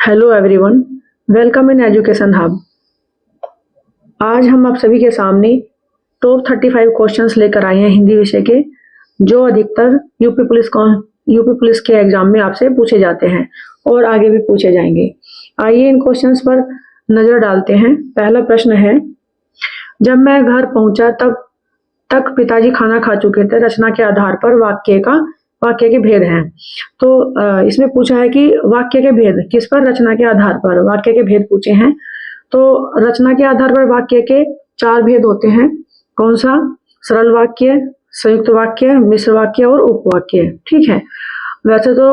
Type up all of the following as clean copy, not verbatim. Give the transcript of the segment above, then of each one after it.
Hello everyone, welcome in education hub. आज हम आप सभी के सामने टॉप 35 क्वेश्चंस लेकर आए हैं हिंदी विषय के, जो अधिकतर यूपी पुलिस के एग्जाम में आपसे पूछे जाते हैं और आगे भी पूछे जाएंगे। आइए इन क्वेश्चंस पर नजर डालते हैं। पहला प्रश्न है, जब मैं घर पहुंचा तब तक पिताजी खाना खा चुके थे। रचना के आधार पर वाक्य के भेद हैं। तो इसमें पूछा है कि वाक्य के भेद किस पर, रचना के आधार पर वाक्य के भेद पूछे हैं। तो रचना के आधार पर वाक्य के 4 भेद होते हैं। कौन सा? सरल वाक्य, संयुक्त वाक्य, मिश्र वाक्य और उपवाक्य। ठीक है। वैसे तो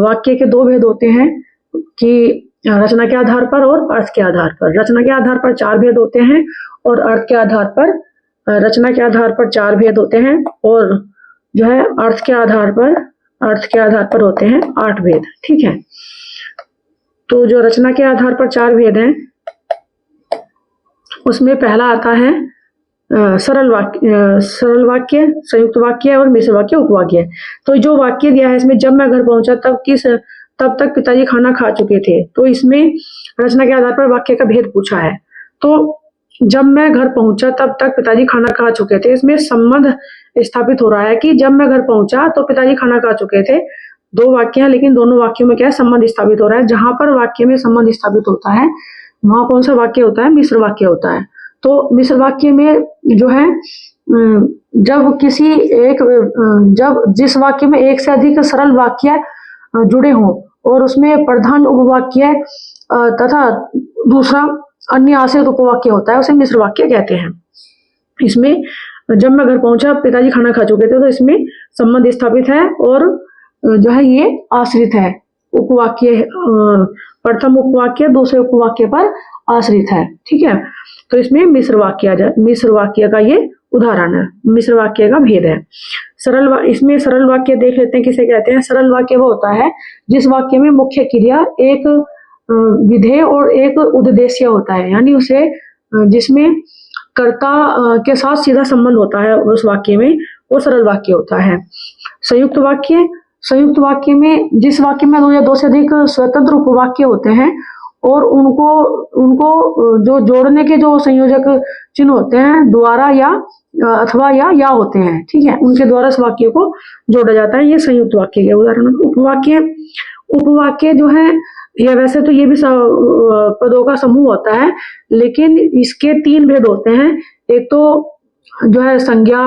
वाक्य के 2 भेद होते हैं कि रचना के आधार पर और अर्थ के आधार पर। रचना के आधार पर 4 भेद होते हैं और अर्थ के आधार पर रचना के आधार पर 4 भेद होते हैं और जो है अर्थ के आधार पर होते हैं 8 भेद। ठीक है। तो जो रचना के आधार पर 4 भेद हैं उसमें पहला आता है सरल वाक्य, संयुक्त वाक्य और मिश्र वाक्य, उपवाक्य। तो जो वाक्य दिया है इसमें, जब मैं घर पहुंचा तब तक पिताजी खाना खा चुके थे। तो इसमें रचना के आधार पर वाक्य का भेद पूछा है। तो जब मैं घर पहुंचा तब तक पिताजी खाना खा चुके थे, इसमें संबंध स्थापित हो रहा है कि जब मैं घर पहुंचा तो पिताजी खाना खा चुके थे। 2 वाक्य हैं लेकिन दोनों वाक्यों में क्या है, संबंध स्थापित हो रहा है। जहां पर वाक्य में संबंध स्थापित होता है वहां कौन सा वाक्य होता है? मिश्र वाक्य होता है। तो मिश्र वाक्य में जो है जब जिस वाक्य में एक से अधिक सरल वाक्य जुड़े हों और उसमें प्रधान उपवाक्य तथा दूसरा अन्य आश्रित उपवाक्य होता है, उसे मिश्र वाक्य कहते हैं। इसमें जब मैं घर पहुंचा पिताजी खाना खा चुके थे, तो इसमें संबंध स्थापित है और जो है ये आश्रित है। उपवाक्य प्रथम उपवाक्य दूसरे उपवाक्य पर आश्रित है। ठीक है। तो इसमें मिश्र वाक्य का ये उदाहरण है, मिश्र वाक्य का भेद है। इसमें सरल वाक्य देख लेते हैं किसे कहते हैं। सरल वाक्य वो होता है जिस वाक्य में मुख्य क्रिया एक विधेय और एक उद्देश्य होता है, यानी उसे जिसमें कर्ता के साथ सीधा संबंध होता है उस वाक्य में, वो सरल वाक्य होता है। संयुक्त वाक्य में जिस वाक्य में 2 या 2 से अधिक स्वतंत्र उपवाक्य होते हैं और उनको जो जोड़ने के जो संयोजक चिन्ह होते हैं द्वारा या अथवा या होते हैं। ठीक है, उनके द्वारा इस वाक्य को जोड़ा जाता है। ये संयुक्त वाक्य के उदाहरण। उपवाक्य जो है या वैसे तो ये भी पदों का समूह होता है, लेकिन इसके 3 भेद होते हैं। एक तो जो है संज्ञा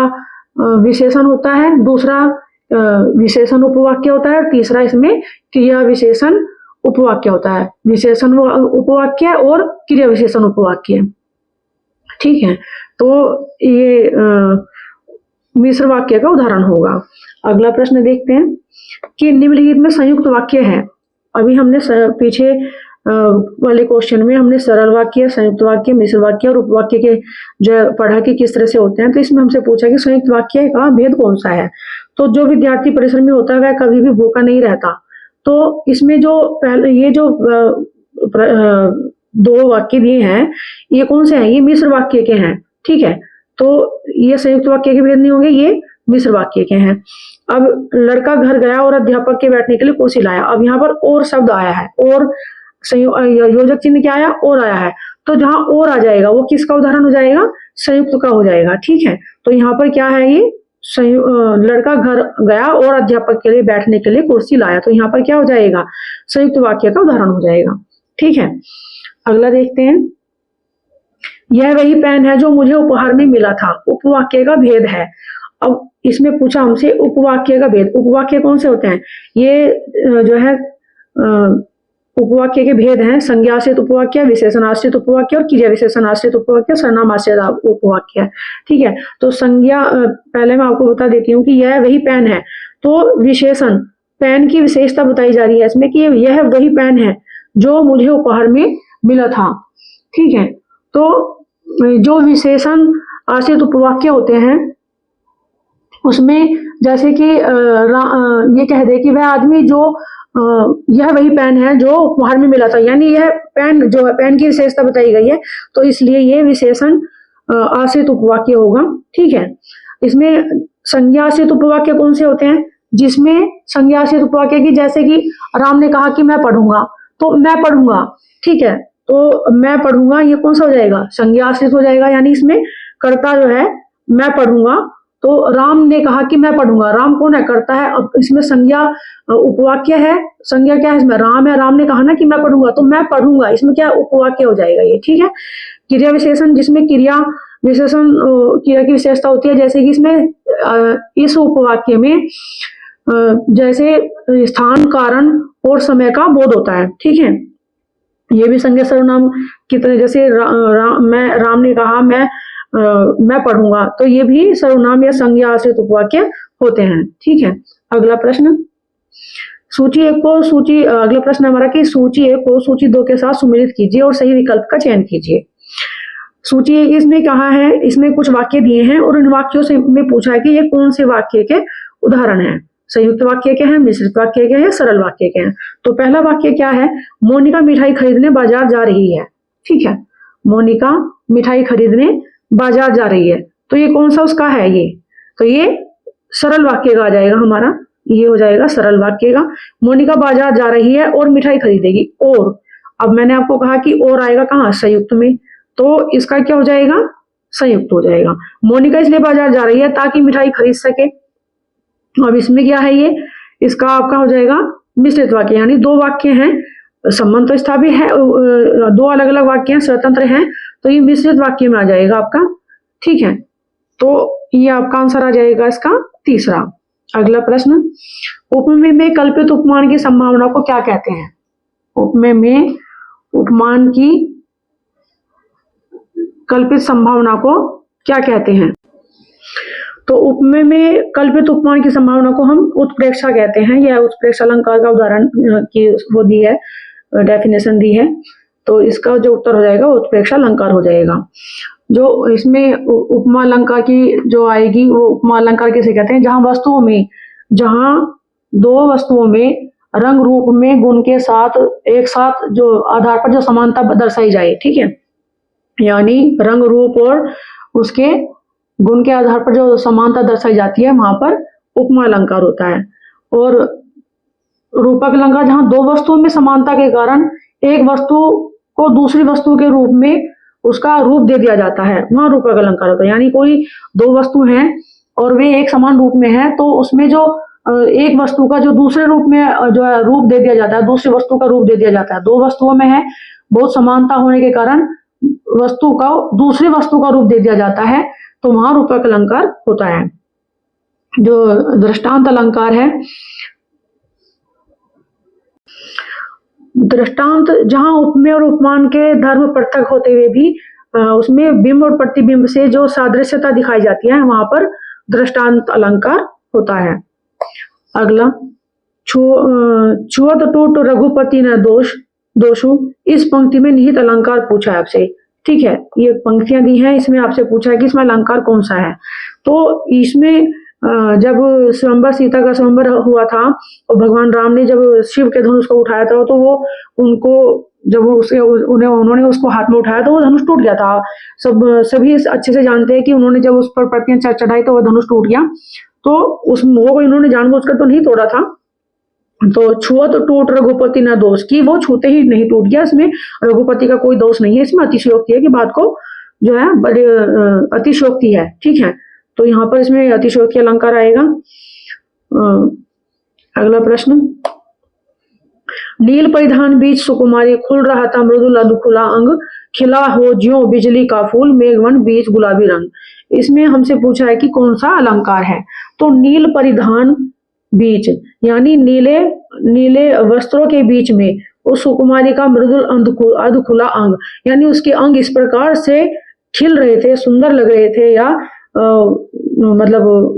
विशेषण होता है, दूसरा विशेषण उपवाक्य होता है, तीसरा इसमें क्रिया विशेषण उपवाक्य होता है। विशेषण उपवाक्य और क्रिया विशेषण उपवाक्य। ठीक है। तो ये मिश्र वाक्य का उदाहरण होगा। अगला प्रश्न देखते हैं कि निम्नलिखित में संयुक्त वाक्य है। अभी हमने पीछे वाले क्वेश्चन में हमने सरल वाक्य, संयुक्त वाक्य, मिश्र वाक्य और उपवाक्य के जो पढ़ा कि किस तरह से होते हैं। तो इसमें हमसे पूछा कि संयुक्त वाक्य का भेद कौन सा है। तो जो विद्यार्थी परिश्रमी होता है वह कभी भी भूखा नहीं रहता। तो इसमें जो पहले ये जो 2 वाक्य दिए हैं ये कौन से हैं? ये मिश्र वाक्य के हैं। ठीक है। तो ये संयुक्त वाक्य के भेद नहीं होंगे, ये मिश्र वाक्य के हैं। अब लड़का घर गया और अध्यापक के बैठने के लिए कुर्सी लाया। अब यहाँ पर और शब्द आया है और योजक चिन्ह क्या आया? और आया है। तो जहां और आ जाएगा वो किसका उदाहरण हो जाएगा? संयुक्त का हो जाएगा। ठीक है। तो यहाँ पर क्या है? ये लड़का घर गया और अध्यापक के लिए बैठने के लिए कुर्सी लाया। तो यहाँ पर क्या हो जाएगा? संयुक्त वाक्य का उदाहरण हो जाएगा। ठीक है। अगला देखते हैं। यह वही पेन है जो मुझे उपहार में मिला था। उपवाक्य का भेद है। अब इसमें पूछा हमसे उपवाक्य का भेद। उपवाक्य कौन से होते हैं? ये जो है उपवाक्य के भेद हैं संज्ञाश्रित उपवाक्य, विशेषणाश्रित उपवाक्य और क्रिया विशेषणाश्रित उपवाक्य, सर्वनामाश्रित उपवाक्य। ठीक है। तो संज्ञा पहले मैं आपको बता देती हूँ कि यह वही पेन है। तो विशेषण पेन की विशेषता बताई जा रही है इसमें कि यह वही पेन है जो मुझे उपहार में मिला था। ठीक है। तो जो विशेषण आश्रित उपवाक्य होते हैं उसमें जैसे कि ये कह दे कि वह आदमी जो यह वही पेन है जो उपहार में मिला था, यानी यह पेन जो है पेन की विशेषता बताई गई है, तो इसलिए ये विशेषण आश्रित उपवाक्य होगा। ठीक है। इसमें संज्ञा आश्रित उपवाक्य कौन से होते हैं? जिसमें संज्ञा आश्रित उपवाक्य की, जैसे कि राम ने कहा कि मैं पढ़ूंगा, तो मैं पढ़ूंगा, ठीक है, तो मैं पढ़ूंगा ये कौन सा हो जाएगा, संज्ञा आश्रित हो जाएगा, यानी इसमें कर्ता जो है मैं पढ़ूंगा। तो राम ने कहा कि मैं पढ़ूंगा, राम कौन है, कर्ता है। अब इसमें संज्ञा उपवाक्य है, संज्ञा क्या है इसमें, राम है, राम ने कहा ना कि मैं पढ़ूंगा, तो मैं पढ़ूंगा इसमें क्या उपवाक्य हो जाएगा ये, ठीक है। क्रिया विशेषण, जिसमें क्रिया विशेषण क्रिया की विशेषता होती है, जैसे कि इसमें इस उपवाक्य में जैसे स्थान, कारण और समय का बोध होता है, ठीक है। ये भी संज्ञा सर्वनाम की तरह, जैसे राम ने कहा मैं पढ़ूंगा, तो ये भी सर्वनाम या संज्ञा आश्रित उपवाक्य होते हैं, ठीक है। अगला प्रश्न, सूची एक को अगला प्रश्न हमारा कि सूची एक को सूची दो के साथ सुमेलित कीजिए और सही विकल्प का चयन कीजिए। सूची एक इसमें कहा है, इसमें कुछ वाक्य दिए हैं और इन वाक्यों से में पूछा है कि ये कौन से वाक्य के उदाहरण हैं, संयुक्त वाक्य के हैं, मिश्रित वाक्य के हैं, सरल वाक्य के हैं। तो पहला वाक्य क्या है, मोनिका मिठाई खरीदने बाजार जा रही है, ठीक है, मोनिका मिठाई खरीदने बाजार जा रही है, तो ये कौन सा उसका है, ये तो ये सरल वाक्य का आ जाएगा हमारा, ये हो जाएगा सरल वाक्य का। मोनिका बाजार जा रही है और मिठाई खरीदेगी, और अब मैंने आपको कहा कि और आएगा कहाँ, संयुक्त में, तो इसका क्या हो जाएगा, संयुक्त हो जाएगा। मोनिका इसलिए बाजार जा रही है ताकि मिठाई खरीद सके। अब इसमें क्या है, ये इसका आपका हो जाएगा मिश्रित वाक्य, यानी दो वाक्य हैं, संबंध तो स्थापित है, दो अलग अलग वाक्य हैं, स्वतंत्र हैं, तो ये मिश्रित वाक्य में आ जाएगा आपका, ठीक है। तो ये आपका आंसर आ जाएगा इसका तीसरा। अगला प्रश्न, उपमेय में कल्पित उपमान की संभावना को क्या कहते हैं, उपमेय में उपमान की कल्पित संभावना को क्या कहते हैं। तो उपमेय में कल्पित उपमान की संभावना को हम उत्प्रेक्षा कहते हैं, यह उत्प्रेक्षा अलंकार का उदाहरण की वो दी है, डेफिनेशन दी है, तो इसका जो उत्तर हो जाएगा उत्प्रेक्षा अलंकार हो जाएगा। जो इसमें उपमा अलंकार की जो आएगी, वो उपमा अलंकार किसे कहते हैं, जहां दो वस्तुओं में रंग रूप में गुण के साथ एक साथ जो आधार पर जो समानता दर्शाई जाए, ठीक है, यानी रंग रूप और उसके गुण के आधार पर जो समानता दर्शाई जाती है, वहां पर उपमा अलंकार होता है। और रूपक अलंकार, जहां दो वस्तुओं में समानता के कारण एक वस्तु को दूसरी वस्तु के रूप में उसका रूप दे दिया जाता है, वहां रूपक अलंकार होता है। यानी कोई दो वस्तु हैं और वे एक समान रूप में है, तो उसमें जो एक वस्तु का जो दूसरे रूप में जो है रूप दे दिया जाता है, दूसरी वस्तु का रूप दे दिया जाता है। दो वस्तुओं में है, बहुत समानता होने के कारण वस्तु का दूसरी वस्तु का रूप दे दिया जाता है, तो वहां रूपक अलंकार होता है। जो दृष्टांत अलंकार है, दृष्टांत जहां उपमेय और उपमान के धर्म पृथक होते हुए भी उसमें बिंब और प्रतिबिंब से जो सादृश्यता दिखाई जाती है, वहां पर दृष्टांत अलंकार होता है। अगला, छुअत टूट रघुपति न दोषु, इस पंक्ति में निहित अलंकार पूछा है आपसे, ठीक है, ये पंक्तियां दी हैं, इसमें आपसे पूछा है कि इसमें अलंकार कौन सा है। तो इसमें जब स्वयंवर, सीता का स्वयंवर हुआ था और भगवान राम ने जब शिव के धनुष को उठाया था, तो वो उनको जब उन्होंने उसको हाथ में उठाया तो वो धनुष टूट गया था। सभी अच्छे से जानते हैं कि उन्होंने जब उस पर प्रतियां चढ़ाई तो वो धनुष टूट गया। तो वो इन्होंने जानबूझकर तो नहीं तोड़ा था। तो छुअत टूट रघुपति न दोष, की वो छूते ही नहीं टूट गया, इसमें रघुपति का कोई दोष नहीं है, इसमें अतिशयोक्ति है कि बात को जो है बड़े अतिशयोक्ति है, ठीक है। तो यहाँ पर इसमें अतिशयोक्ति अलंकार आएगा। अगला प्रश्न, नील परिधान बीच सुकुमारी, खुल रहा था मृदुल अधखुला अंग, खिला हो ज्यों बिजली का फूल, मेघवन बीच गुलाबी रंग। इसमें हमसे पूछा है कि कौन सा अलंकार है। तो नील परिधान बीच, यानी नीले वस्त्रों के बीच में उस सुकुमारी का मृदुल अधखुला अंग, यानी उसके अंग इस प्रकार से खिल रहे थे, सुंदर लग रहे थे, या मतलब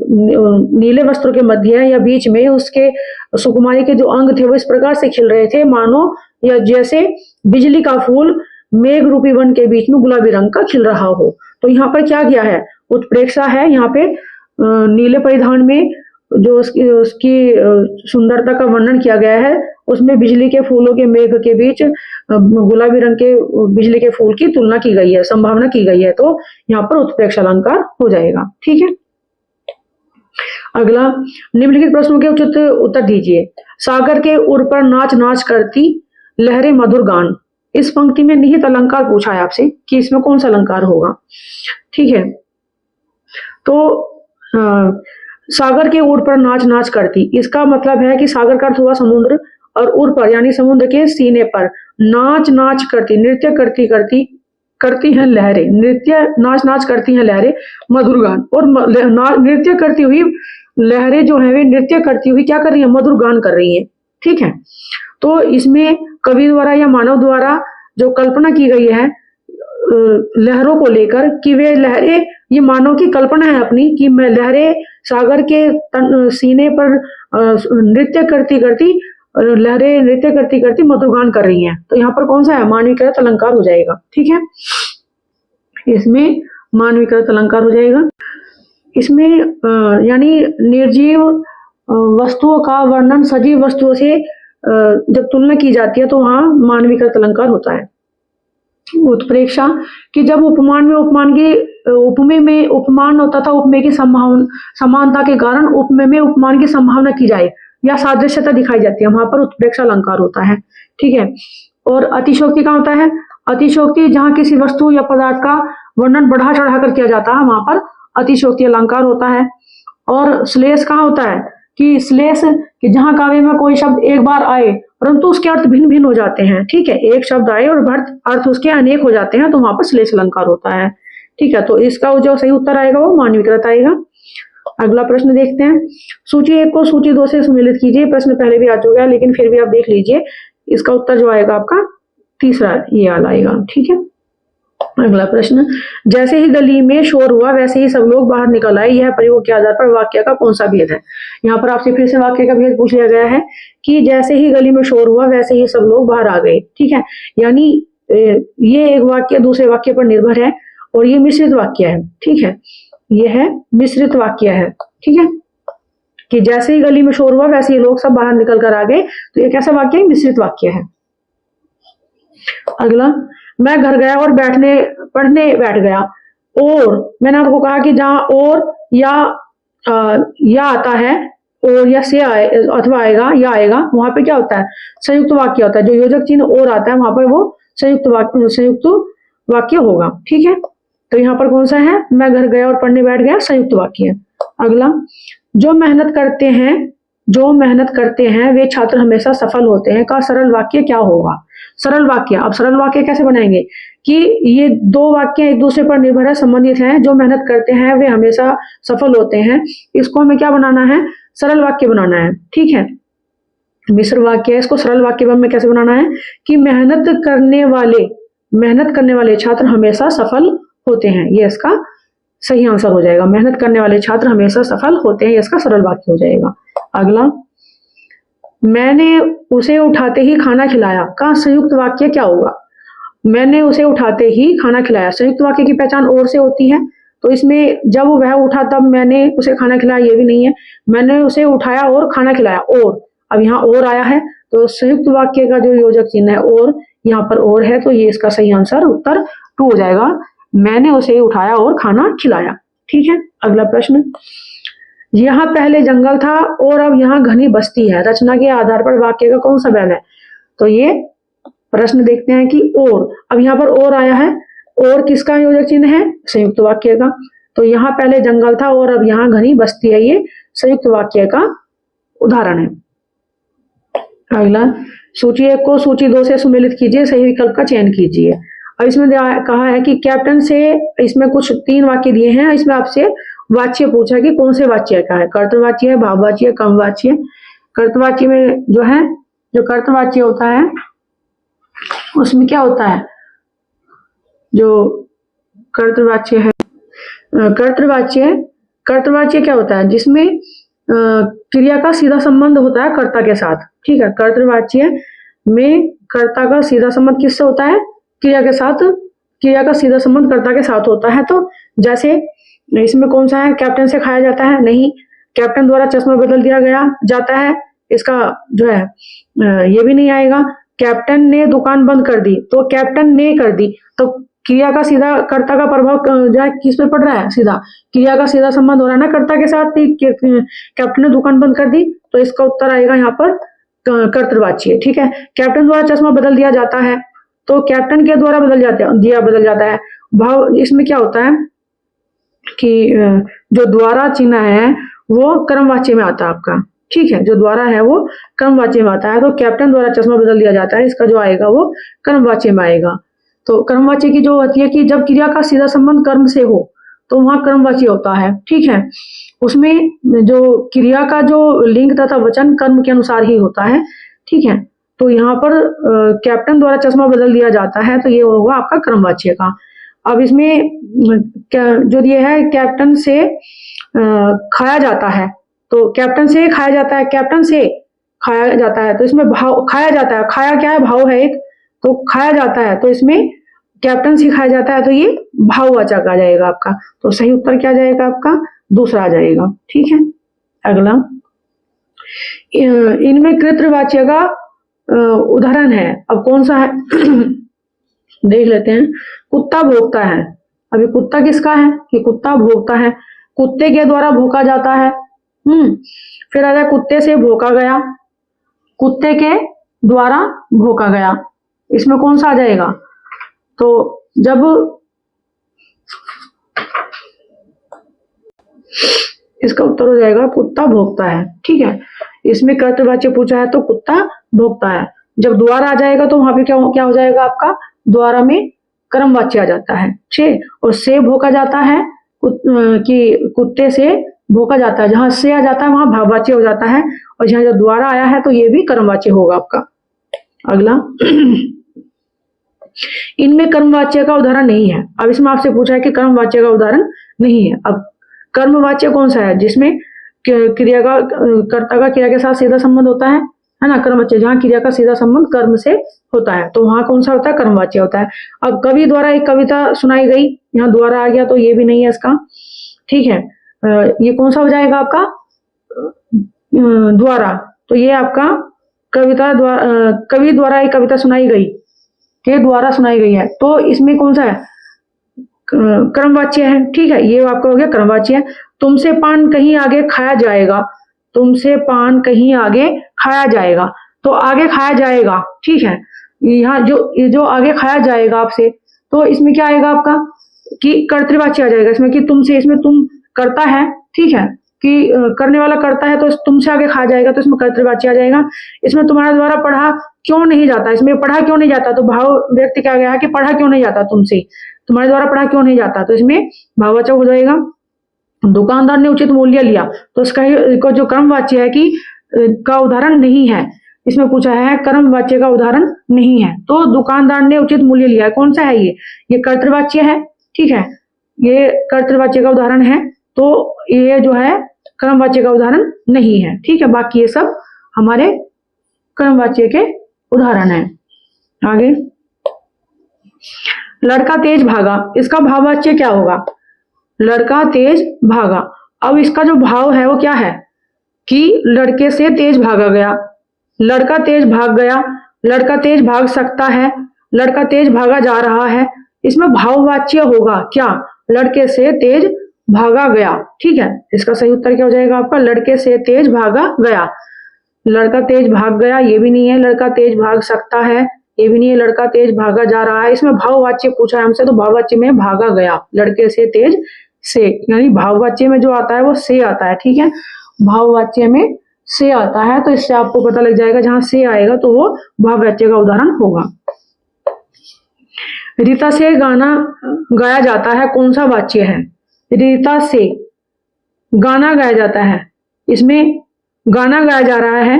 नीले वस्त्रों के मध्य या बीच में उसके सुकुमारी के जो अंग थे वो इस प्रकार से खिल रहे थे मानो या जैसे बिजली का फूल मेघ रूपी वन के बीच में गुलाबी रंग का खिल रहा हो। तो यहाँ पर क्या किया है, उत्प्रेक्षा है। यहाँ पे नीले परिधान में जो उसकी सुंदरता का वर्णन किया गया है, उसमें बिजली के फूलों के मेघ के बीच गुलाबी रंग के बिजली के फूल की तुलना की गई है, संभावना की गई है। तो यहाँ पर उत्प्रेक्षा अलंकार हो जाएगा, ठीक है। अगला, निम्नलिखित प्रश्नों के उचित उत्तर दीजिए। सागर के उर पर नाच नाच करती लहरे मधुर गान। इस पंक्ति में निहित अलंकार पूछा है आपसे कि इसमें कौन सा अलंकार होगा। ठीक है, तो सागर के ओर पर नाच नाच करती, इसका मतलब है कि सागर का अर्थ हुआ समुद्र, और ओर पर यानी समुद्र के सीने पर नाच नाच करती, नृत्य करती करती करती हैं लहरें, नृत्य नाच नाच करती हैं लहरें मधुर गान। और नृत्य करती हुई लहरें जो है वे नृत्य करती हुई क्या कर रही है, मधुर गान कर रही है। ठीक है, तो इसमें कवि द्वारा या मानव द्वारा जो कल्पना की गई है लहरों को लेकर कि वे लहरें, ये मानव की कल्पना है अपनी कि मैं लहरें सागर के सीने पर नृत्य करती करती लहरें नृत्य करती करती मधुगान कर रही हैं। तो यहाँ पर कौन सा है, मानवीकृत अलंकार हो जाएगा। ठीक है, इसमें मानवीकृत अलंकार हो जाएगा। इसमें यानी निर्जीव वस्तुओं का वर्णन सजीव वस्तुओं से जब तुलना की जाती है तो वहां मानवीकृत अलंकार होता है। उत्प्रेक्षा कि जब उपमान में उपमान की उपमेय में उपमान होता था, उपमेय की समानता के कारण उपमेय में उपमान की संभावना की जाए या सादृश्यता दिखाई जाती है, वहां पर उत्प्रेक्षा अलंकार होता है। ठीक है, और अतिशोक्ति का होता है, अतिशोक्ति जहां किसी वस्तु या पदार्थ का वर्णन बढ़ा चढ़ाकर किया जाता है वहां पर अतिशोक्ति अलंकार होता है। और श्लेष कहाँ होता है कि श्लेष कि जहां काव्य में कोई शब्द एक बार आए परंतु उसके अर्थ भिन्न भिन्न हो जाते हैं। ठीक है, एक शब्द आए और अर्थ उसके अनेक हो जाते हैं तो वहां पर श्लेष अलंकार होता है। ठीक है, तो इसका जो सही उत्तर आएगा वो मानवीकृत आएगा। अगला प्रश्न देखते हैं, सूची 1 को सूची 2 से सम्मिलित कीजिए। प्रश्न पहले भी आ चुका है लेकिन फिर भी आप देख लीजिए, इसका उत्तर जो आएगा आपका तीसरा ये वाला आएगा। ठीक है, अगला प्रश्न, जैसे ही गली में शोर हुआ वैसे ही सब लोग बाहर निकल आए, यह प्रयोग के आधार पर वाक्य का कौन सा भेद है। यहाँ पर आपसे फिर से वाक्य का भेद पूछ लिया गया है कि जैसे ही गली में शोर हुआ वैसे ही सब लोग बाहर आ गए। ठीक है, यानी ये एक वाक्य दूसरे वाक्य पर निर्भर है और ये मिश्रित वाक्य है। ठीक है, यह है मिश्रित वाक्य है। ठीक है, कि जैसे ही गली में शोर हुआ वैसे ही लोग सब बाहर निकल कर आ गए, तो ये कैसा वाक्य है, मिश्रित वाक्य है। अगला, मैं घर गया और पढ़ने बैठ गया, और मैंने आपको कहा कि जहां और या आता है और या से आए अथवा आएगा या आएगा वहां पे क्या होता है, संयुक्त वाक्य होता है। जो योजक चिन्ह और आता है वहां पर वो संयुक्त वाक्य होगा। ठीक है, तो यहाँ पर कौन सा है, मैं घर गया और पढ़ने बैठ गया, संयुक्त वाक्य है। अगला, जो मेहनत करते हैं वे छात्र हमेशा सफल होते हैं का सरल वाक्य क्या होगा। सरल वाक्य, अब सरल वाक्य कैसे बनाएंगे कि ये दो वाक्य एक दूसरे पर निर्भर है, संबंधित हैं। जो मेहनत करते हैं वे हमेशा सफल होते हैं, इसको हमें क्या बनाना है, सरल वाक्य बनाना है। ठीक है, मिश्र वाक्य है, इसको सरल वाक्य में कैसे बनाना है कि मेहनत करने वाले छात्र हमेशा सफल होते हैं, ये इसका सही आंसर हो जाएगा। मेहनत करने वाले छात्र हमेशा सफल होते हैं, ये इसका सरल वाक्य हो जाएगा। अगला, मैंने उसे उठाते ही खाना खिलाया का संयुक्त वाक्य क्या होगा। मैंने उसे उठाते ही खाना खिलाया, संयुक्त वाक्य की पहचान और से होती है, तो इसमें जब वह उठा तब मैंने उसे खाना खिलाया ये भी नहीं है, मैंने उसे उठाया और खाना खिलाया, और अब यहाँ और आया है तो संयुक्त वाक्य का जो योजक चिन्ह है और यहाँ पर और है, तो ये इसका सही आंसर उत्तर 2 हो जाएगा, मैंने उसे उठाया और खाना खिलाया। ठीक है, अगला प्रश्न, यहाँ पहले जंगल था और अब यहाँ घनी बस्ती है, रचना के आधार पर वाक्य का कौन सा बैल है। तो ये प्रश्न देखते हैं कि और, अब यहाँ पर और आया है, और किसका योजक चिन्ह है, संयुक्त वाक्य का। तो यहाँ पहले जंगल था और अब यहाँ घनी बस्ती है, ये संयुक्त वाक्य का उदाहरण है। अगला, सूची 1 को सूची 2 से सम्मिलित कीजिए, सही विकल्प का चयन कीजिए। अब इसमें कहा है कि कैप्टन से, इसमें कुछ 3 वाक्य दिए हैं, इसमें आपसे वाच्य पूछा कि कौन से वाच्य का है, कर्तवाच्य है, भाववाच्य, क्रमवाच्य। कर्तवाच्य में जो कर्तवाच्य होता है उसमें क्या होता है, जो कर्तवाच्य है, कर्तवाच्य क्या होता है, जिसमें क्रिया का सीधा संबंध होता है कर्ता के साथ। ठीक है, कर्तवाच्य में कर्ता का सीधा संबंध किससे होता है, क्रिया के साथ, क्रिया का सीधा संबंध कर्ता के साथ होता है। तो जैसे इसमें कौन सा है, कैप्टन से खाया जाता है, नहीं, कैप्टन द्वारा चश्मा बदल दिया जाता है, इसका जो है ये भी नहीं आएगा। कैप्टन ने दुकान बंद कर दी, तो कैप्टन ने कर दी, तो क्रिया का सीधा कर्ता का प्रभाव जो है किस पे पड़ रहा है, सीधा क्रिया का सीधा संबंध हो रहा है ना कर्ता के साथ, कैप्टन ने दुकान बंद कर दी, तो इसका उत्तर आएगा यहाँ पर कर्तृवाच्य, ठीक है। कैप्टन द्वारा चश्मा बदल दिया जाता है, तो कैप्टन के द्वारा बदल जाता है। भाव इसमें क्या होता है कि जो द्वारा चिन्ह है वो कर्मवाच्य में आता है आपका, ठीक है। जो द्वारा है वो कर्मवाच्य में आता है, तो कैप्टन द्वारा चश्मा बदल दिया जाता है, इसका जो आएगा वो कर्मवाच्य में आएगा। तो कर्मवाच्य की जो होती है कि जब क्रिया का सीधा संबंध कर्म से हो तो वहां कर्मवाच्य होता है, ठीक है। उसमें जो क्रिया का जो लिंग तथा वचन कर्म के अनुसार ही होता है, ठीक है। तो यहाँ पर कैप्टन द्वारा चश्मा बदल दिया जाता है, तो ये होगा आपका कर्मवाच्य का। अब इसमें जो ये है कैप्टन से खाया जाता है, तो कैप्टन से खाया जाता है, कैप्टन से खाया जाता है, तो इसमें भाव खाया जाता है, खाया क्या है, भाव है एक, तो खाया जाता है, तो इसमें कैप्टन से खाया जाता है, तो ये भाववाचक आ जाएगा आपका। तो सही उत्तर क्या जाएगा आपका, दूसरा आ जाएगा, ठीक है। अगला, इनमें कृतवाच्य का उदाहरण है, अब कौन सा है देख लेते हैं। कुत्ता भोंकता है, अभी कुत्ता किसका है कि कुत्ता भोंकता है, कुत्ते के द्वारा भोंका जाता है। फिर आ जाए कुत्ते से भोंका गया, कुत्ते के द्वारा भोंका गया, इसमें कौन सा आ जाएगा, तो जब इसका उत्तर हो जाएगा कुत्ता भोंकता है, ठीक है। इसमें कर्तवाच्य पूछा है तो कुत्ता भोंकता है। जब द्वारा आ जाएगा तो वहां पे क्या हो जाएगा आपका, द्वारा में कर्मवाच्य आ जाता है, ठीक। और से भोंका जाता है कि कुत्ते से भोंका जाता है, जहां से आ जाता है वहां भाववाच्य हो जाता है, और जहां जो द्वारा आया है तो ये भी कर्मवाच्य होगा आपका। अगला, इनमें कर्मवाच्य का उदाहरण नहीं है। अब इसमें आपसे पूछा है कि कर्मवाच्य का उदाहरण नहीं है। अब कर्मवाच्य कौन सा है, जिसमें क्रिया का कर्ता का क्रिया के साथ सीधा संबंध होता है ना, कर्मवाच्य। जहाँ क्रिया का सीधा संबंध कर्म से होता है तो वहां कौन सा होता है, कर्मवाच्य होता है। अब कवि द्वारा एक कविता सुनाई गई, यहाँ द्वारा आ गया तो ये भी नहीं है इसका, ठीक है। ये कौन सा हो जाएगा आपका, द्वारा, तो ये आपका कविता द्वारा, कवि द्वारा एक कविता सुनाई गई के द्वारा सुनाई गई है, तो इसमें कौन सा है, कर्मवाच्य है, ठीक है। ये आपका हो गया कर्मवाच्य। तुमसे पान कहीं आगे खाया जाएगा, तुमसे पान कहीं आगे खाया जाएगा, तो आगे खाया जाएगा, ठीक है। यहाँ जो आगे खाया जाएगा आपसे, तो इसमें क्या आएगा आपका कि कर्तृवाच्य आ जाएगा इसमें, कि तुमसे, इसमें तुम करता है, ठीक है, कि करने वाला करता है, तो तुमसे आगे खाया जाएगा, तो इसमें कर्तृवाच्य आ जाएगा। इसमें तुम्हारे द्वारा पढ़ा क्यों नहीं जाता, इसमें पढ़ा क्यों नहीं जाता, तो भाव व्यक्ति क्या गया कि पढ़ा क्यों नहीं जाता तुमसे, तुम्हारे द्वारा पढ़ा क्यों नहीं जाता, तो इसमें भाववाचक हो जाएगा। दुकानदार ने उचित मूल्य लिया, तो इसका जो कर्मवाच्य है कि का उदाहरण नहीं है, इसमें पूछा है कर्मवाच्य का उदाहरण नहीं है, तो दुकानदार ने उचित मूल्य लिया, कौन सा है ये कर्तृवाच्य है, ठीक है। ये कर्तृवाच्य का उदाहरण है, तो ये जो है कर्मवाच्य का उदाहरण नहीं है, ठीक है। बाकी ये सब हमारे कर्मवाच्य के उदाहरण है। आगे, लड़का तेज भागा, इसका भाववाच्य क्या होगा, लड़का तेज भागा। अब इसका जो भाव है वो क्या है कि लड़के से तेज भागा गया, लड़का तेज भाग गया, लड़का तेज भाग सकता है, लड़का तेज भागा जा रहा है, इसमें भाववाच्य होगा क्या, लड़के से तेज भागा गया, ठीक है। इसका सही उत्तर क्या हो जाएगा आपका, लड़के से तेज भागा गया। लड़का तेज भाग गया ये भी नहीं है, लड़का तेज भाग सकता है ये भी नहीं है, लड़का तेज भागा जा रहा है, इसमें भाववाच्य पूछा है हमसे, तो भाववाच्य में भागा गया, लड़के से तेज से, यानी भाववाच्य में जो आता है वो से आता है, ठीक है। भाववाच्य में से आता है, तो इससे आपको पता लग जाएगा जहां से आएगा तो वो भाववाच्य का उदाहरण होगा। रीता से गाना गाया जाता है, कौन सा वाच्य है, रीता से गाना गाया जाता है, इसमें गाना गाया जा रहा है,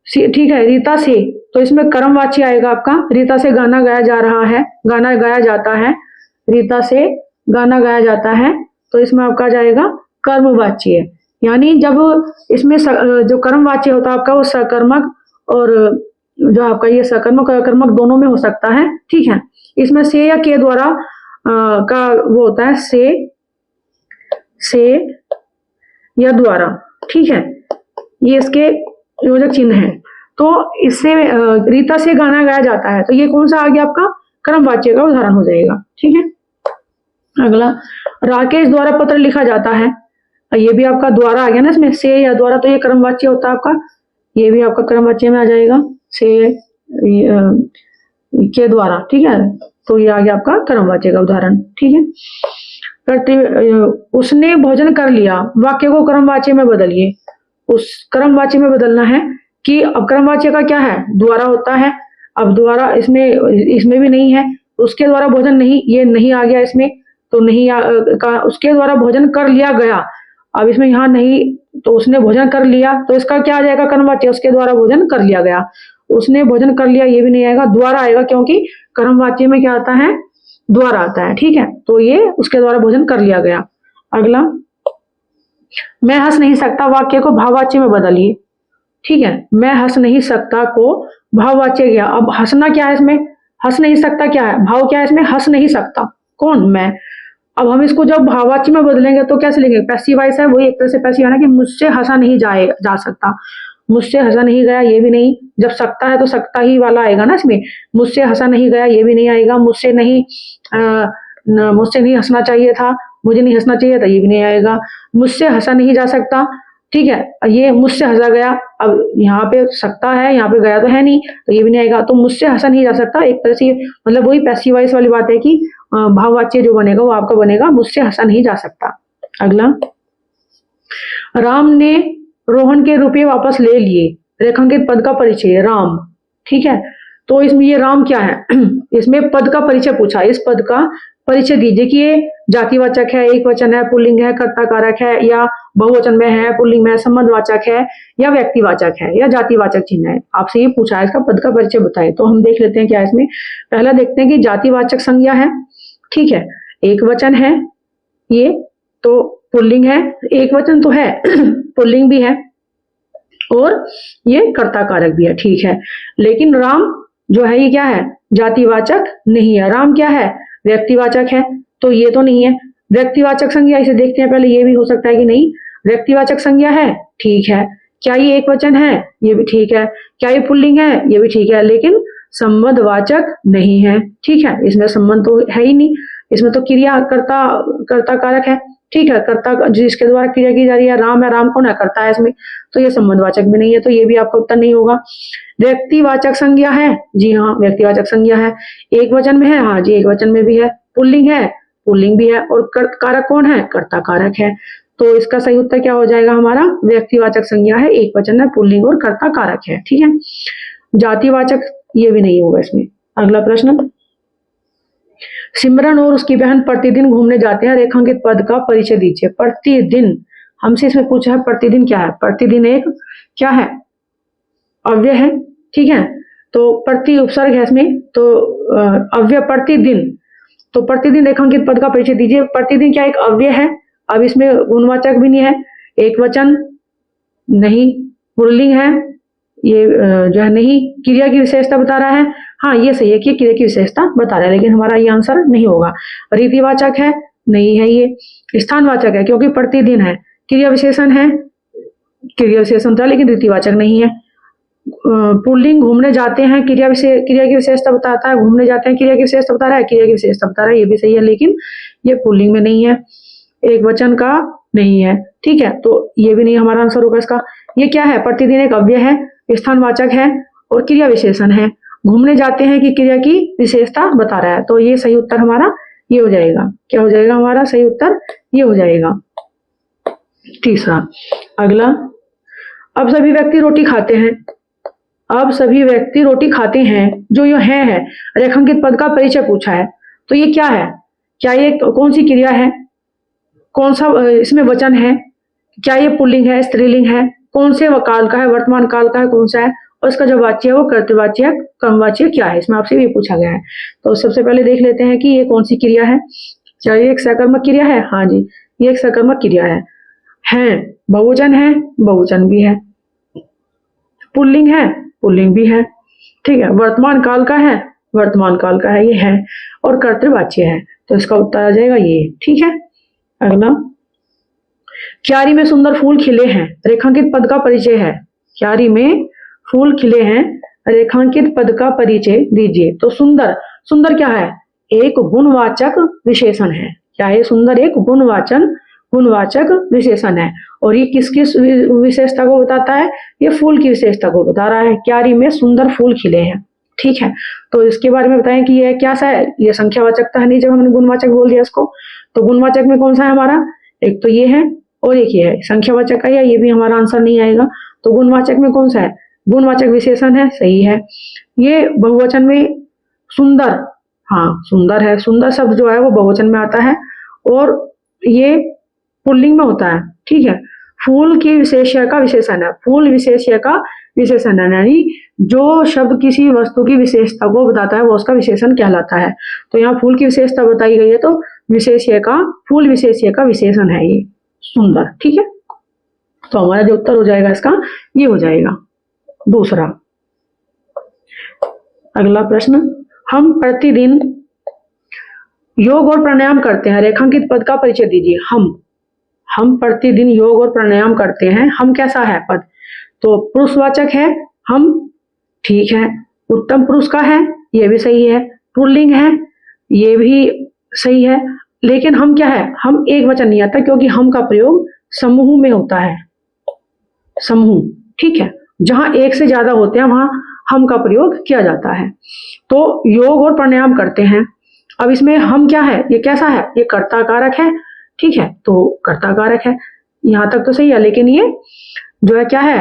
ठीक है। रीता से, तो इसमें कर्मवाच्य आएगा आपका, रीता से गाना गाया जा रहा है, गाना गाया जाता है, रीता से गाना गाया जाता है, तो इसमें आपका जाएगा कर्मवाच्य। यानी जब इसमें जो कर्मवाच्य होता है आपका वो सकर्मक और जो आपका ये सकर्मक और अकर्मक दोनों में हो सकता है, ठीक है। इसमें से या के द्वारा का वो होता है से या द्वारा, ठीक है, ये इसके योजक चिन्ह है। तो इससे रीता से गाना गाया जाता है, तो ये कौन सा आ गया आपका, कर्मवाच्य का उदाहरण हो जाएगा, ठीक है। अगला, राकेश द्वारा पत्र लिखा जाता है, ये भी आपका द्वारा आ गया ना इसमें, से या द्वारा, तो ये कर्मवाच्य होता है आपका, ये भी आपका क्रमवाच्य में आ जाएगा, से के द्वारा, ठीक है। तो ये आ गया आपका क्रमवाच्य का उदाहरण, ठीक है। उसने भोजन कर लिया, वाक्य को क्रमवाच्य में बदलिए। उस क्रमवाच्य में बदलना है कि अब क्रमवाच्य का क्या है, द्वारा होता है। अब द्वारा इसमें भी नहीं है, उसके द्वारा भोजन नहीं, ये नहीं आ गया इसमें, तो नहीं उसके द्वारा भोजन कर लिया गया। अब इसमें यहाँ नहीं, तो उसने भोजन कर लिया, तो इसका क्या आ जाएगा क्रमवाच्य, उसके द्वारा भोजन कर लिया गया। उसने भोजन कर लिया, ये भी नहीं आएगा, द्वारा आएगा, क्योंकि क्रमवाच्य में क्या आता है, द्वारा आता है, ठीक है। तो ये उसके द्वारा भोजन कर लिया गया। अगला, मैं हंस नहीं सकता, वाक्य को भाववाच्य में बदलिए, ठीक है। मैं हंस नहीं सकता को भाववाच्य गया। अब हंसना क्या है इसमें, हंस नहीं सकता क्या है, भाव क्या है इसमें, हंस नहीं सकता, कौन, मैं। अब हम इसको जब भाववाच्य में बदलेंगे तो कैसे लिखेंगे, पैसिव वॉइस है, वही एक तरह से पैसिव है ना, कि मुझसे हंसा नहीं जा सकता, मुझसे हंसा नहीं गया, ये भी नहीं। जब सकता है तो सकता ही वाला आएगा ना इसमें, मुझसे हंसा नहीं गया ये भी नहीं आएगा। मुझसे नहीं हंसना चाहिए था, मुझे नहीं हंसना चाहिए था, ये भी नहीं आएगा। मुझसे हंसा नहीं जा सकता, ठीक है, ये मुझसे हंसा गया, अब यहाँ पे सकता है, यहाँ पे गया तो है नहीं, तो ये भी नहीं आएगा। तो मुझसे हंसा नहीं जा सकता एक तरह से मतलब वही पैसिव वॉइस वाली बात है कि भाववाच्य जो बनेगा वो आपका बनेगा मुझसे हंसा नहीं जा सकता। अगला, राम ने रोहन के रुपये वापस ले लिए, रेखांकित पद का परिचय, राम, ठीक है। तो इसमें ये राम क्या है इसमें पद का परिचय पूछा, इस पद का परिचय दीजिए कि ये जातिवाचक है, एक वचन है, पुल्लिंग है, कर्ताकारक है, या बहुवचन में है, पुल्लिंग में है, संबंधवाचक है, या व्यक्तिवाचक है, या जातिवाचक चिन्ह है। आपसे ये पूछा है, इसका पद का परिचय बताएं। तो हम देख लेते हैं क्या है इसमें। पहला देखते हैं कि जातिवाचक संज्ञा है, ठीक है, एक वचन है, ये तो पुल्लिंग है, एक वचन तो है पुल्लिंग भी है, और ये कर्ताकारक भी है, ठीक है। लेकिन राम जो है ये क्या है, जातिवाचक नहीं है, राम क्या है, व्यक्तिवाचक है, तो ये तो नहीं है। व्यक्तिवाचक संज्ञा, इसे देखते हैं पहले, ये भी हो सकता है कि नहीं, व्यक्तिवाचक संज्ञा है, ठीक है। क्या ये एक वचन है, ये भी ठीक है। क्या ये पुल्लिंग है, ये भी ठीक है, लेकिन संबंधवाचक नहीं है, ठीक है। इसमें संबंध तो है ही नहीं, इसमें तो क्रिया कर्ता कारक है, ठीक है, कर्ता जिसके द्वारा क्रिया की जा रही है, राम है, राम कौन है, कर्ता है इसमें, तो ये संबंधवाचक भी नहीं है, तो ये भी आपका उत्तर नहीं होगा। व्यक्तिवाचक संज्ञा है, जी हाँ, व्यक्तिवाचक संज्ञा है, एक वचन में है, हाँ जी, एक वचन में भी है, पुल्लिंग है, पुल्लिंग भी है, और कारक कौन है, कर्ता कारक है। तो इसका सही उत्तर क्या हो जाएगा हमारा, व्यक्तिवाचक संज्ञा है, एक वचन है, पुल्लिंग और कर्ता कारक है, ठीक है। जातिवाचक ये भी नहीं होगा इसमें। अगला प्रश्न, सिमरन और उसकी बहन प्रतिदिन घूमने जाते हैं, रेखांकित पद का परिचय दीजिए। प्रतिदिन, हमसे इसमें पूछा है प्रतिदिन क्या है, प्रतिदिन एक क्या है, अव्यय है, ठीक है। तो प्रति उपसर्ग है इसमें, तो अव्यय प्रतिदिन, तो प्रतिदिन रेखांकित पद का परिचय दीजिए। प्रतिदिन क्या एक अव्यय है, अब इसमें गुणवाचक भी नहीं है, एक वचन नहीं, पुल्लिंग है, ये जो है नहीं, क्रिया की विशेषता बता रहा है, हाँ ये सही है कि क्रिया की विशेषता बता रहा है, लेकिन हमारा ये आंसर नहीं होगा। रीतिवाचक है, नहीं है, ये स्थानवाचक है, क्योंकि प्रतिदिन है, क्रिया विशेषण है, क्रिया विशेषण था लेकिन रीतिवाचक नहीं है। पुल्लिंग घूमने जाते हैं, क्रिया की विशेषता बताता है, घूमने जाते हैं क्रिया की विशेषता बता रहा है, क्रिया की विशेषता बता रहा है, ये भी सही है, लेकिन ये पुल्लिंग में नहीं है, एक वचन का नहीं है, ठीक है, तो ये भी नहीं हमारा आंसर होगा इसका। ये क्या है, प्रतिदिन एक अव्यय है, स्थानवाचक है, और क्रिया विशेषण है, घूमने जाते हैं कि क्रिया की विशेषता बता रहा है, तो ये सही उत्तर हमारा ये हो जाएगा। क्या हो जाएगा हमारा सही उत्तर, ये हो जाएगा। तीसरा, अगला, अब सभी व्यक्ति रोटी खाते हैं, अब सभी व्यक्ति रोटी खाते हैं, जो ये है रेखांकित पद का परिचय पूछा है, तो ये क्या है, क्या ये कौन सी क्रिया है, कौन सा इसमें वचन है, क्या ये पुल्लिंग है, स्त्रीलिंग है, कौन से काल का है, वर्तमान काल का है, कौन सा है, और इसका जो वाच्य है वो कर्तवाच्य क्रमवाच्य क्या है, इसमें आपसे भी पूछा गया है। तो सबसे पहले देख लेते हैं कि ये कौन सी क्रिया है। क्या ये एक सकर्मक क्रिया है, हाँ जी, ये एक सकर्मक क्रिया है, बहुवचन है, बहुवचन भी है, पुल्लिंग है, पुल्लिंग भी है, ठीक है, वर्तमान काल का है, वर्तमान काल का है, ये है, और कर्तवाच्य है, तो इसका उत्तर आ जाएगा ये, ठीक है। अगला, क्यारी में सुंदर फूल खिले हैं, रेखांकित पद का परिचय है, क्यारी में फूल खिले हैं, रेखांकित पद का परिचय दीजिए। तो सुंदर, सुंदर क्या है, एक गुणवाचक विशेषण है, क्या है सुंदर, एक गुणवाचक विशेषण है, और ये किस किस विशेषता को बताता है, ये फूल की विशेषता को बता रहा है। क्यारी में सुंदर फूल खिले हैं, ठीक है। तो इसके बारे में बताएं कि ये क्या सा है, ये संख्यावाचक तो है नहीं, जब हमने गुणवाचक बोल दिया इसको। तो गुणवाचक में कौन सा है हमारा, एक तो ये है और एक ये है। संख्यावाचक का ये भी हमारा आंसर नहीं आएगा। तो गुणवाचक में कौन सा है, गुणवाचक विशेषण है, सही है। ये बहुवचन में सुंदर, हाँ सुंदर है, सुंदर शब्द जो है वो बहुवचन में आता है और ये पुल्लिंग में होता है, ठीक है। फूल की विशेष्य का विशेषण है, फूल विशेष्य का विशेषण है, यानी जो शब्द किसी वस्तु की विशेषता को बताता है वो उसका विशेषण कहलाता है। तो यहाँ फूल की विशेषता बताई गई है, तो विशेष्य का, फूल विशेष्य का विशेषण है ये सुंदर, ठीक है। तो हमारा जो उत्तर हो जाएगा इसका ये हो जाएगा दूसरा। अगला प्रश्न, हम प्रतिदिन योग और प्राणायाम करते हैं, रेखांकित पद का परिचय दीजिए। हम प्रतिदिन योग और प्राणायाम करते हैं, हम कैसा है पद, तो पुरुषवाचक है हम, ठीक है। उत्तम पुरुष का है, ये भी सही है। पुल्लिंग है, ये भी सही है। लेकिन हम क्या है, हम एक वचन नहीं आता, क्योंकि हम का प्रयोग समूह में होता है, समूह, ठीक है। जहां एक से ज्यादा होते हैं वहां हम का प्रयोग किया जाता है। तो योग और प्राणायाम करते हैं, अब इसमें हम क्या है, ये कैसा है, ये कर्ता कारक है, ठीक है। तो कर्ता कारक है, यहां तक तो सही है। लेकिन ये जो है क्या है,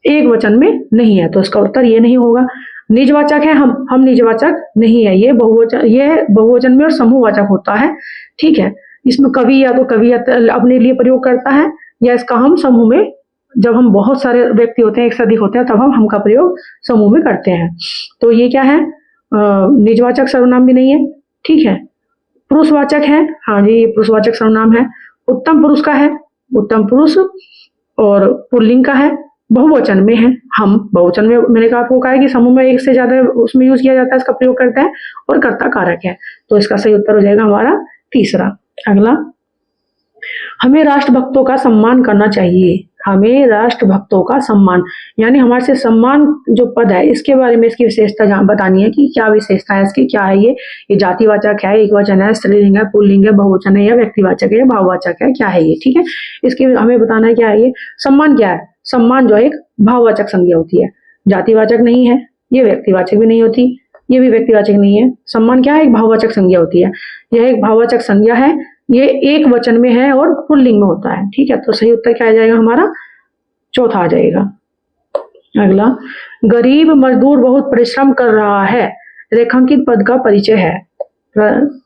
एक वचन में नहीं है, तो इसका उत्तर ये नहीं होगा। निजवाचक है हम निजवाचक नहीं है, ये बहुवचन में और समूहवाचक होता है, ठीक है। इसमें कवि या तो कवि अपने लिए प्रयोग करता है, या इसका हम समूह में, जब हम बहुत सारे व्यक्ति होते हैं, एक से अधिक होते हैं, तब हम का प्रयोग समूह में करते हैं। तो ये क्या है, निजवाचक सर्वनाम भी नहीं है, ठीक है। पुरुषवाचक है, हाँ जी ये पुरुषवाचक सर्वनाम है। उत्तम पुरुष का है, उत्तम पुरुष, और पुल्लिंग का है, बहुवचन में है हम, बहुवचन में मैंने कहा आपको कहा है कि समूह में एक से ज्यादा उसमें यूज किया जाता है, इसका प्रयोग करते हैं, और कर्ता कारक है। तो इसका सही उत्तर हो जाएगा हमारा तीसरा। अगला, हमें राष्ट्रभक्तों का सम्मान करना चाहिए, हमें राष्ट्रभक्तों का सम्मान, यानी हमारे से सम्मान जो पद है इसके बारे में इसकी विशेषता बतानी है कि क्या विशेषता है इसकी, क्या है ये जातिवाचक है, एक वचन है, स्त्रीलिंग है, पुल्लिंग है, बहुवचन है, या व्यक्तिवाचक है, या भाववाचक है, क्या है ये, ठीक है। इसके हमें बताना है क्या है ये सम्मान, क्या है सम्मान, जो एक भाववाचक संज्ञा होती है, जातिवाचक नहीं है, ये व्यक्तिवाचक भी नहीं होती, ये भी व्यक्तिवाचक नहीं है। सम्मान क्या है, एक भाववाचक संज्ञा होती है, यह एक भाववाचक संज्ञा है, ये एक वचन में है और पुल्लिंग में होता है, ठीक है। तो सही उत्तर क्या आ जाएगा हमारा, चौथा आ जाएगा। अगला, गरीब मजदूर बहुत परिश्रम कर रहा है, रेखांकित पद का परिचय है।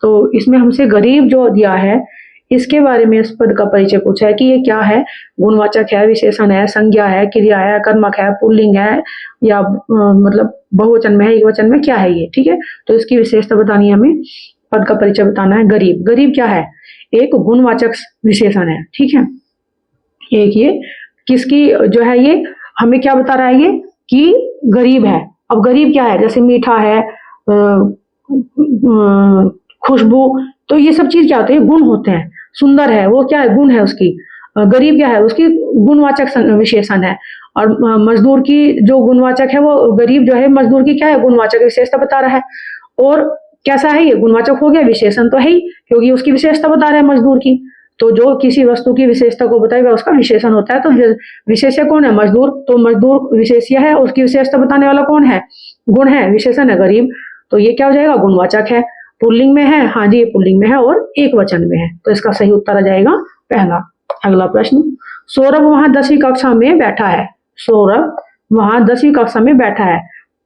तो इसमें हमसे गरीब जो दिया है इसके बारे में इस पद का परिचय पूछा है कि ये क्या है, गुणवाचक है, विशेषण है, संज्ञा है, क्रिया है, कर्मक है, पुल्लिंग है, या मतलब बहुवचन में है, एक वचन में, क्या है ये, ठीक है। तो इसकी विशेषता बतानी है हमें, पद का परिचय बताना है। गरीब, गरीब क्या है, एक गुणवाचक विशेषण है, ठीक है। एक ये किसकी जो है, ये हमें क्या बता रहा है ये कि गरीब है। अब गरीब क्या है, जैसे मीठा है, खुशबू, तो ये सब चीज क्या होते हैं, गुण होते हैं। सुंदर है, वो क्या है, गुण है उसकी। गरीब क्या है, उसकी गुणवाचक विशेषण है। और मजदूर की जो गुणवाचक है, वो गरीब जो है मजदूर की क्या है, गुणवाचक विशेषता बता रहा है। और कैसा है ये, गुणवाचक हो गया, विशेषण तो है ही, क्योंकि उसकी विशेषता बता रहा है मजदूर की। तो जो किसी वस्तु की विशेषता को बताएगा उसका विशेषण होता है। तो विशेष्य कौन है, मजदूर, तो मजदूर विशेष्य है, उसकी विशेषता बताने वाला कौन है, गुण है, विशेषण है गरीब। तो ये क्या हो जाएगा, गुणवाचक है, पुल्लिंग में है, हाँ जी ये पुल्लिंग में है और एक वचन में है। तो इसका सही उत्तर आ जाएगा पहला। अगला प्रश्न, सौरभ वहां 10वीं कक्षा में बैठा है, सौरभ वहां 10वीं कक्षा में बैठा है।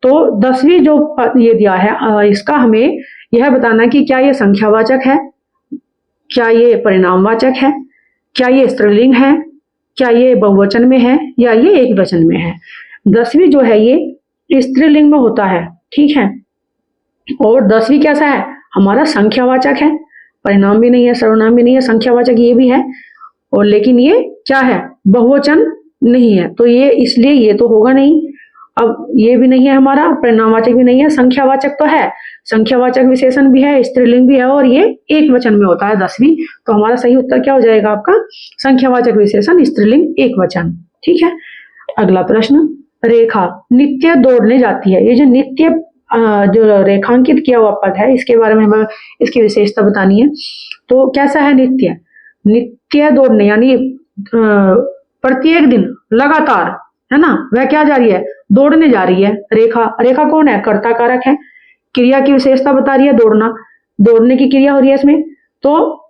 तो 10वीं जो ये दिया है, इसका हमें यह बताना कि क्या ये संख्यावाचक है, क्या ये परिणामवाचक है, क्या ये स्त्रीलिंग है, क्या ये बहुवचन में है, या ये एक वचन में है। 10वीं जो है ये स्त्रीलिंग में होता है, ठीक है। और 10वीं कैसा है, हमारा संख्यावाचक है, परिणाम भी नहीं है, सर्वनाम भी नहीं है, संख्यावाचक ये भी है। और लेकिन ये क्या है, बहुवचन नहीं है, तो ये इसलिए ये तो होगा नहीं। अब ये भी नहीं है हमारा, परिणामवाचक भी नहीं है, संख्यावाचक तो है, संख्यावाचक विशेषण भी है, स्त्रीलिंग भी है, और ये एक वचन में होता है 10वीं। तो हमारा सही उत्तर क्या हो जाएगा आपका, संख्यावाचक विशेषण, स्त्रीलिंग, एक वचन, ठीक है। अगला प्रश्न, रेखा नित्य दौड़ने जाती है, ये जो नित्य जो रेखांकित किया हुआ पद है इसके बारे में इसकी विशेषता बतानी है। तो कैसा है नित्य, नित्य दौड़ने, यानी प्रत्येक दिन लगातार, है ना, वह क्या जा रही है, दौड़ने जा रही है। रेखा, रेखा कौन है, कर्ता कारक है, क्रिया की विशेषता बता रही है दौड़ना, दौड़ने की क्रिया हो रही है इसमें। तो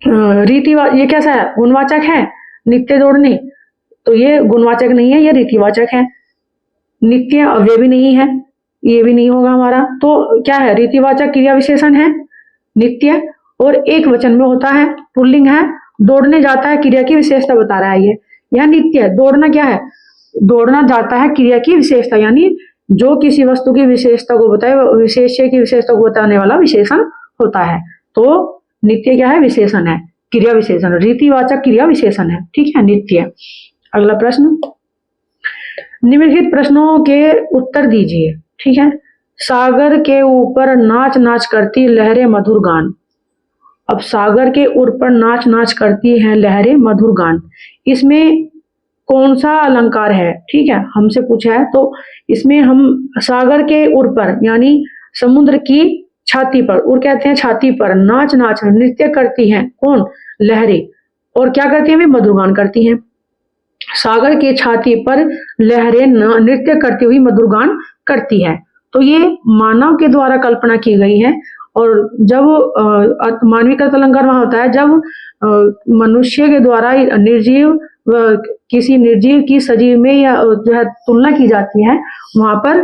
रीति, ये कैसा है, गुणवाचक है, नित्य दौड़ने, तो ये गुणवाचक नहीं है, ये रीतिवाचक है। नित्य अव्यय भी नहीं है, ये भी नहीं होगा हमारा, तो क्या है, रीतिवाचक क्रिया विशेषण है, नित्य, और एक वचन में होता है, पुल्लिंग है, दौड़ने जाता है, क्रिया की विशेषता बता रहा है ये। यह नित्य है, दौड़ना क्या है, दौड़ना जाता है, क्रिया की विशेषता, यानी जो किसी वस्तु की विशेषता को बताए, विशेष्य की विशेषता को बताने वाला विशेषण होता है। तो नित्य क्या है, विशेषण है, क्रिया विशेषण, रीतिवाचक क्रिया विशेषण है, ठीक है, नित्य। अगला प्रश्न, निम्नलिखित प्रश्नों के उत्तर दीजिए, ठीक है। सागर के ऊपर नाच नाच करती लहरें मधुर गान। अब सागर के ऊपर नाच नाच करती हैं लहरें मधुर गान, इसमें कौन सा अलंकार है, ठीक है, हमसे पूछा है। तो इसमें हम सागर के ऊपर यानी समुद्र की छाती पर, और कहते हैं छाती पर, नाच नाच नृत्य करती हैं कौन, लहरें, और क्या करती हैं, वे मधुर गान करती हैं। सागर के छाती पर लहरें नृत्य करती हुई मधुर गान करती है, तो ये मानव के द्वारा कल्पना की गई है। और जब मानवीकृत अलंकार वहां होता है जब मनुष्य के द्वारा निर्जीव किसी निर्जीव की सजीव में या जो है तुलना की जाती है, वहां पर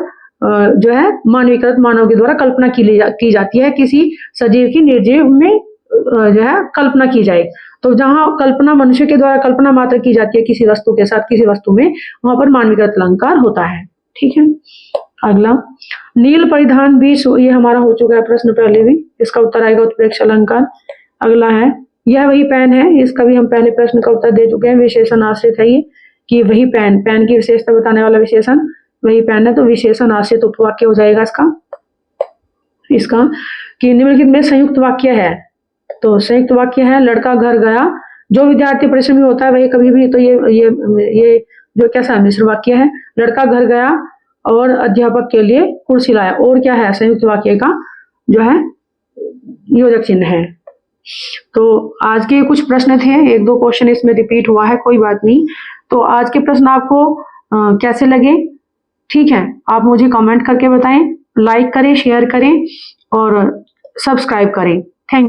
जो है मानवीकृत, मानव के द्वारा कल्पना की जाती है, किसी सजीव की निर्जीव में जो है कल्पना की जाए। तो जहां कल्पना मनुष्य के द्वारा कल्पना मात्र की जाती है किसी वस्तु के साथ, किसी वस्तु में, वहां पर मानवीकृत अलंकार होता है, ठीक है। अगला, नील परिधान भी, ये हमारा हो चुका है प्रश्न पहले भी, इसका उत्तर आएगा उत्प्रेक्ष अलंकार। अगला है, यह वही पेन है, इसका भी हम पहले प्रश्न का उत्तर दे चुके हैं, विशेषण आश्रित है ये, कि वही पेन, पेन की विशेषता बताने वाला विशेषण वही पेन है, तो विशेषण आश्रित उपवाक्य हो जाएगा इसका कि निम्नलिखित में संयुक्त वाक्य है। तो संयुक्त वाक्य है, लड़का घर गया, जो विद्यार्थी परिश्रमी होता है वही कभी भी, तो ये जो कैसा मिश्र वाक्य है, लड़का घर गया और अध्यापक के लिए कुर्सी लाया, और क्या है, संयुक्त वाक्य का जो है योजक चिन्ह है। तो आज के कुछ प्रश्न थे, एक दो क्वेश्चन इसमें रिपीट हुआ है, कोई बात नहीं। तो आज के प्रश्न आपको कैसे लगे, ठीक है, आप मुझे कमेंट करके बताएं, लाइक करें, शेयर करें और सब्सक्राइब करें।